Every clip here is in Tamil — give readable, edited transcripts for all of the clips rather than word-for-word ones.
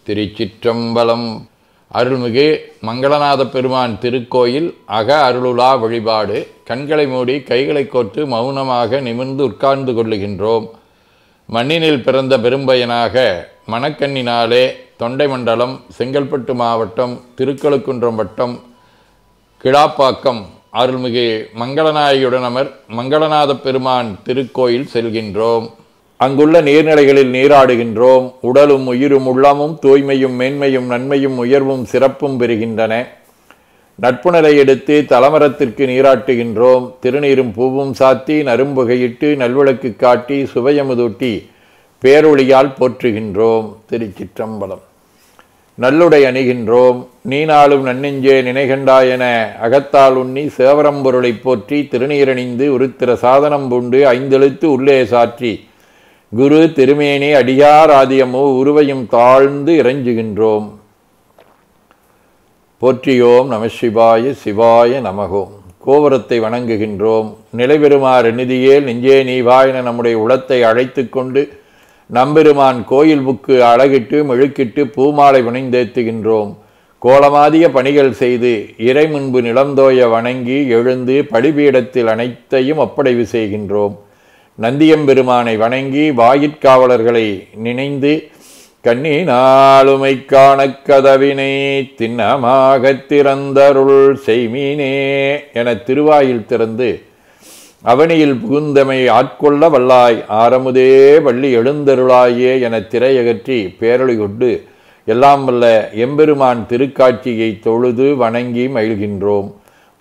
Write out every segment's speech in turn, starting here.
திருச்சிற்றம்பலம். அருள்மிகு மங்களநாத பெருமான் திருக்கோயில் அக அருளுலா வழிபாடு. கண்களை மூடி கைகளை கோர்த்து மௌனமாக நிமிர்ந்து உட்கார்ந்து கொள்ளுகின்றோம். மண்ணினில் பிறந்த பெரும்பயனாக மணக்கண்ணினாலே தொண்டை மண்டலம், செங்கல்பட்டு மாவட்டம், திருக்கழுக்குன்றம் வட்டம், கிடாப்பாக்கம் அருள்மிகு மங்களநாயகியுடன் அமர் மங்களநாத பெருமான் திருக்கோயில் செல்கின்றோம். அங்குள்ள நீர்நிலைகளில் நீராடுகின்றோம். உடலும் உயிரும் உள்ளமும் தூய்மையும் மேன்மையும் நன்மையும் உயர்வும் சிறப்பும் பெறுகின்றன. நட்புணரை எடுத்து தலமரத்திற்கு நீராட்டுகின்றோம். திருநீரும் பூவும் சாத்தி நரும்புகையிட்டு நல்விளக்கு காட்டி சுவையமுதூட்டி பேரொளியால் போற்றுகின்றோம். திருச்சிற்றம்பலம். நல்லுடை அணிகின்றோம். நீ நாளும் நன்னெஞ்சே நினைகண்டாயென அகத்தால் உண்ணி சேவரம்பொருளை போற்றி திருநீரணிந்து உருத்திர சாதனம் பூண்டு ஐந்தெழுத்து உள்ளே சாற்றி குரு திருமேனி அடியார் ஆதியமோ உருவையும் தாழ்ந்து இறைஞ்சுகின்றோம். போற்றியோம் நம சிவாய சிவாய நமகோம். கோபுரத்தை வணங்குகின்றோம். நிலைபெறுமாறு நிதியேல் நெஞ்சே நீவாயென நம்முடைய உளத்தை அழைத்து கொண்டு நம்பெருமான் கோயில் புக்கு அழகிட்டு மெழுக்கிட்டு பூமாலை புனைந்தேத்துகின்றோம். கோலமாதிய பணிகள் செய்து இறை முன்பு நிலந்தோய வணங்கி எழுந்து பலிபீடத்தில் அனைத்தையும் ஒப்படைவு செய்கின்றோம். நந்தியம்பெருமானை வணங்கி வாயிற்காவலர்களை நினைந்து கண்ணினாலுமை காண கதவினை திண்ணமாக திறந்தருள் செய்மீனே என திருவாயில் திறந்து அவனியில் புகுந்தமை ஆட்கொள்ள வல்லாய் ஆரமுதே வள்ளி எழுந்தருளாயே என திரையகற்றி பேரொளி கொண்டு எல்லாம் வல்ல எம்பெருமான் திருக்காட்சியை தொழுது வணங்கி மகிழ்கின்றோம்.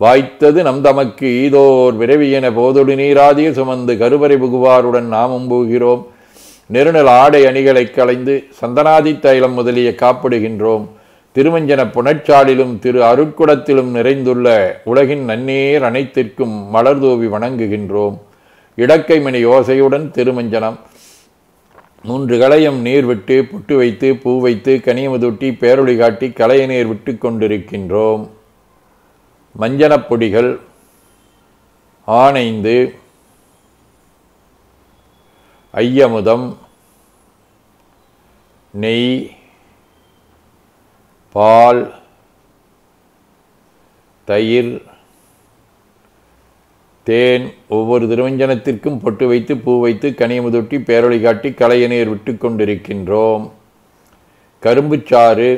வாய்த்தது நம் தமக்கு ஈதோர் விரைவியென போதொடு நீராதிய சுமந்து கருவறை புகுவாருடன் நாமும் போகிறோம். நெருநல் ஆடை அணிகளை களைந்து சந்தனாதி தைலம் முதலிய காப்பிடுகின்றோம். திருமஞ்சன புனச்சாலிலும் திரு அருட்குடத்திலும் நிறைந்துள்ள உலகின் நன்னீர் அனைத்திற்கும் மலர்தூவி வணங்குகின்றோம். இடக்கைமணி ஓசையுடன் திருமஞ்சனம் 3 களையம் நீர் விட்டு புட்டு வைத்து பூ வைத்து கனியமுதூட்டி பேரொளி காட்டி களைய நீர் விட்டு கொண்டிருக்கின்றோம். மஞ்சனப் பொடிகள் ஆனைந்து ஐயமுதம் நெய் பால் தயிர் தேன் ஒவ்வொரு திருமஞ்சனத்திற்கும் பொட்டு வைத்து பூ வைத்து கனியமுதொட்டி பேரொளி காட்டி களைய நீர் விட்டு கொண்டிருக்கின்றோம். கரும்புச்சாறு,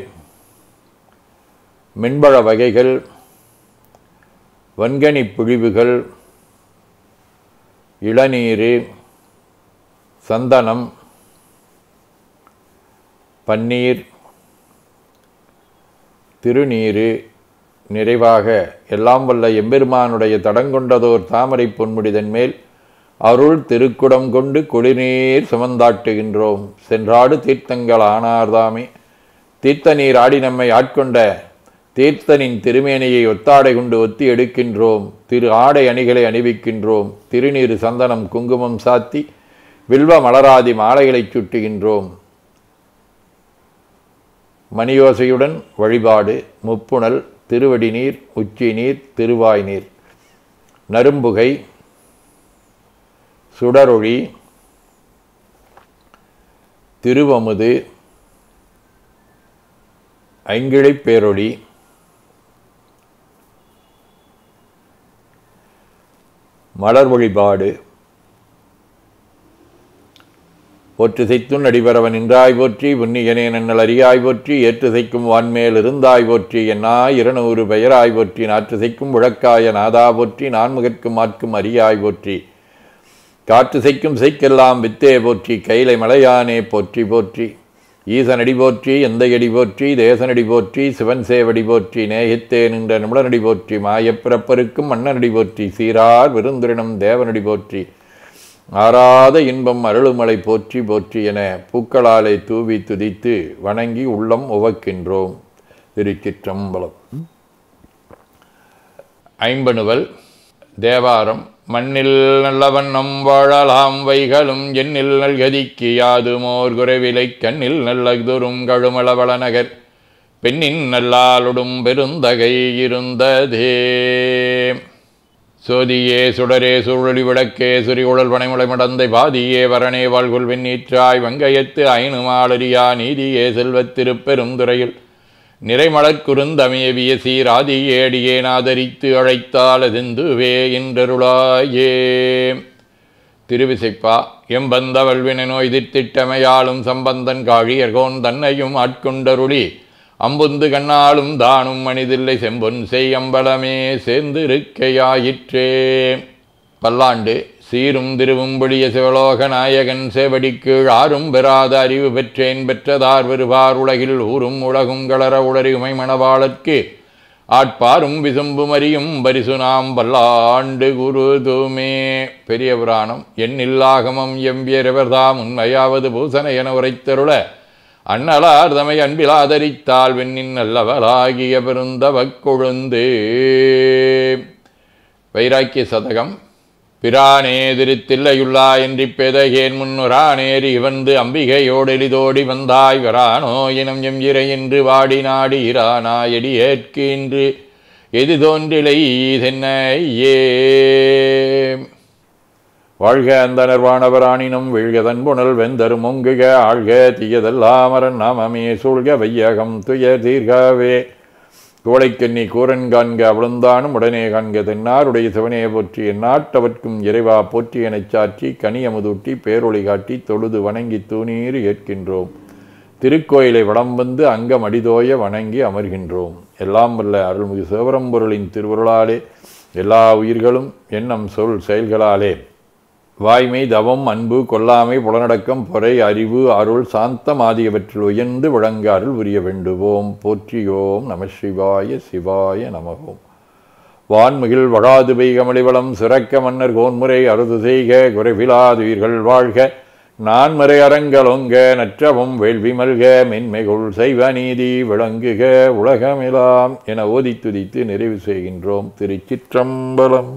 மென்பழ வகைகள், வன்கனி புழிவுகள், இளநீர், சந்தனம், பன்னீர், திருநீரு நிறைவாக எல்லாம் வல்ல எம்பெருமானுடைய தடங்கொண்டதோர் தாமரை பொன்முடிதன் மேல் அருள் திருக்குடம் கொண்டு குளிர்நீர் சுமந்தாட்டுகின்றோம். சென்றாடு தீர்த்தங்கள் ஆனார்தாமே. தீர்த்த நீர் ஆடி நம்மை ஆட்கொண்ட தீர்த்தனின் திருமேனியை ஒத்தாடை கொண்டு ஒத்தி எடுக்கின்றோம். திரு ஆடை அணிகளை அணிவிக்கின்றோம். திருநீரு சந்தனம் குங்குமம் சாத்தி வில்வ மலராதி மாலைகளை சுட்டுகின்றோம். மணியோசையுடன் வழிபாடு. முப்புணல், திருவடி நீர், உச்சி நீர், திருவாய் நீர், நரும்புகை, சுடரொளி, திருவமுது, ஐங்கிழைப் பேரொளி, மலர் வழிபாடு. போற்றுசைத்துன் அடிபரவன் நின்றாய் போற்றி புன்னியனே நன்னல் அறியாய் போற்றி ஏற்றுசைக்கும் வான்மேல் இருந்தாய் போற்றி என்னாய் 200 பெயராய் போற்றி நாற்றுசைக்கும் முழக்காய நாதா போற்றி நான்முகற்கும் ஆட்கும் அறியாய் போற்றி காற்றுசைக்கும் செய்க்கெல்லாம் வித்தே போற்றி கைலை மலையானே போற்றி போற்றி ஈசனடி போற்றி எந்தையடி போற்றி தேசனடி போற்றி சிவன் சேவடி போற்றி நேயத்தே நின்ற நிமிடனடி போற்றி மாயப்பிறப்பருக்கும் மன்னனடி போற்றி சீரார் விருந்துரினம் தேவனடி போற்றி ஆராத இன்பம் அருளுமலை போற்றி போற்றி என பூக்களாலை தூவி துதித்து வணங்கி உள்ளம் உவக்கின்றோம். திருச்சிற்றம்பலம். ஐம்பனுவல் தேவாரம். மண்ணில் நல்லவண்ணம் வாழலாம் வைகளும் எண்ணில் நல்கதிக்கு யாதுமோர் குறைவிலை கண்ணில் நல்லதுரும் கழுமளவள நகர் பெண்ணின் நல்லாளுடும் பெருந்தகை இருந்ததே. சோதியே சுடரே சூழொளி விளக்கே சுரிகுழல் வனைமுளை மடந்தை பாதியே வரணே வாழ்கொள் வெண்ணீற்றாய் வங்கையத்து ஐனுமாளரியா நீதியே செல்வத்திருப்பெருந்துறையில் நிறைமலர் குறுந்தமையவிய சீராதியேடியே நாதரித்து அழைத்தாலதெந்துவே என்றருளாயே. திருவிசைப்பா. எம்பந்த வல்வினை நோய் திட்டமையாலும் சம்பந்தன் காழியர்கோன் தன்னையும் ஆட்கொண்டருளி அம்புந்து கண்ணாலும் தானும் மனிதில்லை செம்பொன் செய்யம்பலமே சேர்ந்திருக்கையாயிற்றே. பல்லாண்டு சீரும் திருவும்பொழிய சிவலோக நாயகன் சேவடிக்கீழ் ஆறும் பெறாத அறிவு பெற்றேன் பெற்றதார் வருவார் உலகில் ஊரும் உலகும் களர உளறி உமை மணவாளர்க்கு ஆட்பாரும் விசும்பு மறியும் பரிசு நாம் பல்லாண்டு குருதுமே. பெரிய புராணம். எண்ணில்லாகமம் எம்பியரவர்தாம் உண்மையாவது பூசனை என உரைத்தருள அண்ணலார் தமை அன்பில் ஆதரித்தால் வெண்ணின் நல்லவராகிய பெருந்தவக் கொழுந்து. வைராக்கிய சதகம். பிரானே திருத்தில்லையுள்ளா என்றி பெதகேன் முன்னுரானேறி வந்து அம்பிகையோடு எளிதோடி வந்தாய் வரானோ இனம் எம் இறை என்று வாடி நாடி இரானா எடி ஏற்கின்று எது தோன்றிலை தென்னையே. வாழ்க அந்த நிர்வாணவராணினும் வீழ்க தன்புணல் வெந்தரும் ஒங்குக ஆழ்க தீயதல்லாமரன் நாமமே சூழ்க வையகம் துயர் தீர்கவே. கோளைக்கண்ணி கூரன் காண்க அவளுந்தானும் உடனே காண்க தென்னாருடைய சிவனே போற்றி எந்நாட்டவர்க்கும் இறைவா போற்றி எனச் சாற்றி கனியமுதூட்டி பேரொளி காட்டி தொழுது வணங்கி தூணீர் ஏற்கின்றோம். திருக்கோயிலை வடம் வந்து அங்கம் அடிதோய வணங்கி அமர்கின்றோம். எல்லாம் வல்ல அருள்மிகு சிவபரம்பொருளின் திருவுருளாலே எல்லா உயிர்களும் எண்ணம் சொல் செயல்களாலே வாய்மை தவம் அன்பு கொல்லாமை புலனடக்கம் பொறை அறிவு அருள் சாந்தம் ஆகியவற்றில் உயர்ந்து விளங்க அருள் புரிய வேண்டுவோம். போற்றியோம் நம சிவாய சிவாய நமகோம். வான்மிகில் வழாது பெய்கமளிவளம் சிறக்க மன்னர் கோன்முறை அறுது செய்க குறைவிலாதுயிர்கள் வாழ்க நான்மறை அரங்கலொங்க நற்றவும் வேள்வி மல்க மென்மைகுள் செய்வ நீதி விளங்குக உலகமெல்லாம் என ஓதி துதித்து நிறைவு செய்கின்றோம். திருச்சிற்றம்பலம்.